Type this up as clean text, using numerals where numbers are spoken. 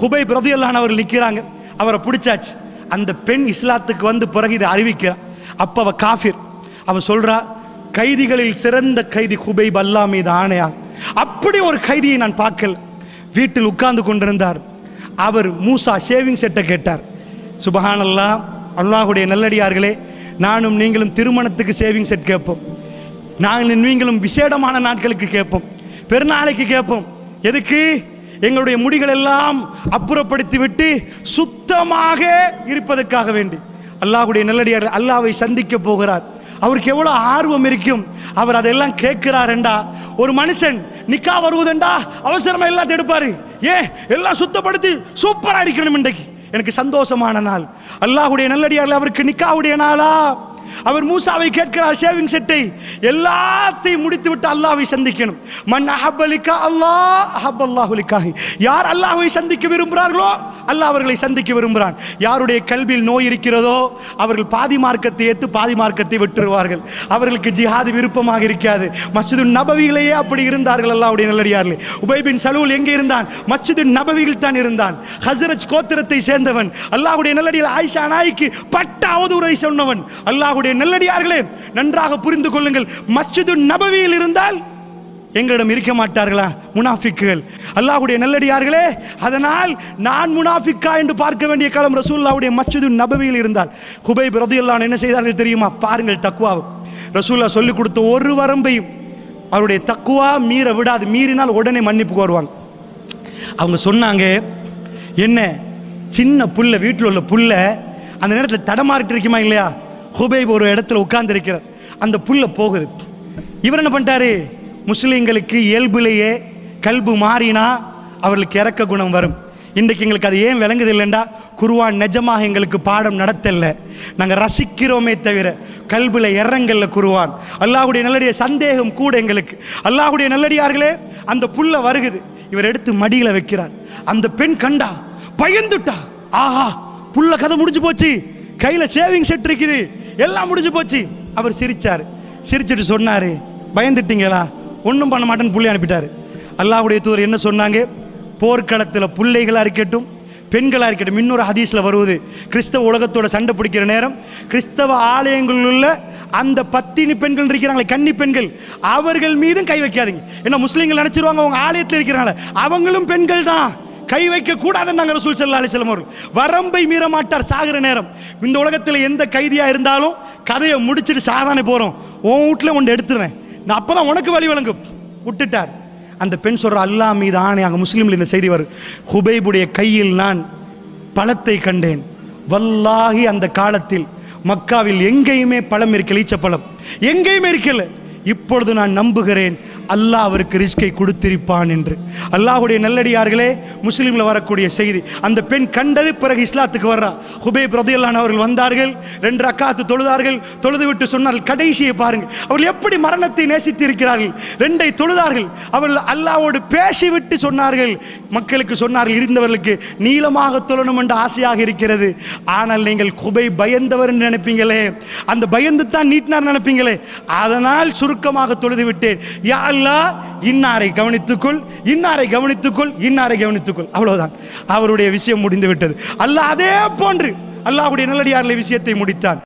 ஹுபைப் ரலியல்லாஹு அன்ஹு அவர்கள் நிற்கிறாங்க, அவரை பிடிச்சாச்சு. அந்த பெண் இஸ்லாத்துக்கு வந்து பிறகு இதை அறிவிக்கிறார். அப்போ அவ காஃபிர். அவ சொல்றா, கைதிகளில் சிறந்த கைதி ஹுபைப், அல்லாஹ் மீது ஆணையா, அப்படி ஒரு கைதியை நான் பார்க்கல. வீட்டில் உட்கார்ந்து கொண்டிருந்தார். அவர் மூசா ஷேவிங் செட்டை கேட்டார். சுபஹானல்லாஹ், அல்லாஹ்வுடைய நல்லடியார்களே, நானும் நீங்களும் திருமணத்துக்கு ஷேவிங் செட் கேட்போம். நாங்கள் நீங்களும் விசேடமான நாட்களுக்கு கேட்போம், பெருநாளைக்கு கேட்போம். எதுக்கு? எங்களுடைய முடிகள் எல்லாம் அப்புறப்படுத்தி விட்டு சுத்தமாக இருப்பதற்காக வேண்டி. அல்லாஹ்வுடைய நல்லடியார்கள், அல்லாஹ்வை சந்திக்க போகிறார். அவருக்கு எவ்வளவு ஆர்வம் இருக்கும். அவர் அதெல்லாம் கேட்கிறாருண்டா. ஒரு மனுஷன் நிக்கா வருவதுண்டா அவசரமா எல்லாத்தையும் எடுப்பாரு. ஏன்? எல்லாம் சுத்தப்படுத்தி சூப்பரா இருக்கணும். இன்றைக்கு எனக்கு சந்தோஷமான நாள். அல்லாஹ்வுடைய நல்லடியார்கள், அவருக்கு நிக்காவுடைய நாளா. அவர் மூசாவை கேட்கிறார் ஷேவிங் செட்டை. எல்லாத்தையும் முடித்து விட்டு அல்லாஹ்வை சந்திக்கணும். மன் அஹப்ப லிகா அல்லாஹ் அஹப்பல்லாஹு லிகாஹி. யார் அல்லாஹ்வை சந்திக்க விரும்புகிறார்களோ அல்லாஹ் அவர்களை சந்திக்க விரும்புகிறான். யாருடைய கல்வியில் நோய் இருக்கிறதோ அவர்கள் பாதி மார்க்கத்தை ஏற்று பாதி மார்க்கத்தை விட்டுருவார்கள். அவர்களுக்கு ஜிஹாது விருப்பமாக இருக்காது. மஸ்ஜிது நபவியிலேயே அப்படி இருந்தார்கள் அல்லாஹ்வுடைய நல்லடியார்களே. உபை பின் சலூல் எங்கே இருந்தான்? மஸ்ஜிது நபவியில் தான் இருந்தான். ஹஸ்ரஜ் கோத்திரத்தை சேர்ந்தவன். அல்லாஹ்வுடைய நல்லடியார் ஆயிஷா நாய்க்கு பட்ட அவதூறை சொன்னவன். அல்லாஹ்வுடைய நல்லடியார்களே, நன்றாக புரிந்து கொள்ளுங்கள். மஸ்ஜிது நபவியில் இருந்தால் எங்களிடம் இருக்க மாட்டார்களா முனாஃபிக்குகள்? அல்லாஹ்வுடைய நல்லடியார்களே, அதனால் நான் முனாஃபிக்கா என்று பார்க்க வேண்டிய காலம் ரசூலுல்லாஹ்வுடைய மஸ்ஜிது நபவியில் இருந்தால். ஹுபைப் ரலியல்லாஹு அன்ஹு என்ன செய்தார்கள் தெரியுமா? பாருங்கள் தக்வாவை. ரசூலுல்லாஹ் சொல்லிக் கொடுத்த ஒரு வரம்பையும் அவருடைய தக்வா மீற விடாது. மீறினால் உடனே மன்னிப்பு கோருவாங்க. அவங்க சொன்னாங்க, என்ன சின்ன புள்ள, வீட்டில் உள்ள புள்ள அந்த நேரத்தில் தடமாறிட்டு இருக்குமா இல்லையா? ஹுபைப் ஒரு இடத்துல உட்கார்ந்து இருக்கிறார். அந்த புள்ள போகுது. இவர் என்ன பண்ணிட்டாரு? முஸ்லீம்களுக்கு இயல்பிலேயே கல்பு மாறினா அவர்களுக்கு இறக்க குணம் வரும். இன்றைக்கு எங்களுக்கு அது ஏன் விளங்குது இல்லைண்டா, குர்ஆன் நிஜமாக எங்களுக்கு பாடம் நடத்தல, நாங்கள் ரசிக்கிறோமே தவிர கல்புல இறங்கல்ல குர்ஆன். அல்லாஹ்வுடைய நல்லடிய சந்தேகம் கூட எங்களுக்கு. அல்லாஹ்வுடைய நல்லடியார்களே, அந்த புள்ள வருகுது. இவர் எடுத்து மடியில் வைக்கிறார். அந்த பெண் கண்டா, பயந்துட்டா. ஆஹா, புள்ள கதை முடிஞ்சு போச்சு, கையில ஷேவிங் செட் இருக்குது, எல்லாம் முடிஞ்சு போச்சு. அவர் சிரிச்சார். சிரிச்சிட்டு சொன்னாரு, பயந்துட்டீங்களா? ஒன்றும் பண்ண மாட்டேன்னு புள்ளி அனுப்பிட்டாரு. அல்லாஹ்வுடைய தூதர் என்ன சொன்னாங்க? போர்க்களத்தில் பிள்ளைகளாக இருக்கட்டும், பெண்களாக இருக்கட்டும். இன்னொரு ஹதீஸில் வருவது, கிறிஸ்தவ உலகத்தோட சண்டை பிடிக்கிற நேரம் கிறிஸ்தவ ஆலயங்களில் உள்ள அந்த பத்தினி பெண்கள் இருக்கிறாங்களே, கன்னி பெண்கள், அவர்கள் மீதும் கை வைக்காதீங்க. ஏன்னா முஸ்லீம்கள் நினைச்சிருவாங்க அவங்க ஆலயத்தில் இருக்கிறாங்களே அவங்களும் பெண்கள் தான், கை வைக்க கூடாதுன்னு நாங்கள் ரசூல் ஸல்லல்லாஹு அலைஹி வஸல்லம் அவர்கள் வரம்பை மீற மாட்டார். சாகிற நேரம் இந்த உலகத்தில் எந்த கைதியா இருந்தாலும் கதையை முடிச்சுட்டு சாதாரண போறோம், உன் வீட்டில் ஒன்று எடுத்துறேன், நான் அப்பதான் உனக்கு வழி வழங்கும் விட்டுட்டார். அந்த பெண் சொல்ற, அல்லாஹ் மீது ஆணையாக, முஸ்லிம்ல இந்த செய்தி வரும், ஹுபைபுடைய கையில் நான் பழத்தை கண்டேன். வல்லாஹி அந்த காலத்தில் மக்காவில் எங்கேயுமே பழம் இருக்கல, ஈச்ச பழம் எங்கேயுமே இருக்கல. இப்பொழுது நான் நம்புகிறேன் அல்லாஹ் அவருக்கு ரிஸ்கை கொடுத்திருப்பான் என்று. அல்லாஹ்வுடைய நல்லடியார்களே, முஸ்லீம்ல வரக்கூடிய செய்தி. அந்த பெண் கண்டது, பிறகு இஸ்லாத்துக்கு வர்றா. ஹுபைப் ரலியல்லாஹு அன்ஹு அவர்கள் வந்தார்கள், 2 ரக்காத்து தொழுதார்கள். தொழுது விட்டு சொன்னார்கள், கடைசியை பாருங்கள், அவர்கள் எப்படி மரணத்தை நேசித்து இருக்கிறார்கள். 2ஐ தொழுதார்கள். அவர்கள் அல்லாஹ்வோடு பேசிவிட்டு சொன்னார்கள், மக்களுக்கு சொன்னார்கள், இருந்தவர்களுக்கு நீளமாக தொழணும் என்று ஆசையாக இருக்கிறது, ஆனால் நீங்கள் ஹுபைப் பயந்தவர் என்று நினைப்பீங்களே, அந்த பயந்து தான் நீட்டினார் நினைப்பீங்களே, அதனால் சுருக்கமாக தொழுது விட்டேன். யா அல்லாஹ், இன்னாரை கவனித்துக்கொள், இன்னாரை கவனித்துக்கொள், இன்னாரை கவனித்துக்கொள். அவ்வளவுதான், அவருடைய விஷயம் முடிந்து விட்டது. அல்லாஹ் அதே போன்று அல்லாஹ்வுடைய நல்லடியார்களை விஷயத்தை முடித்தான்.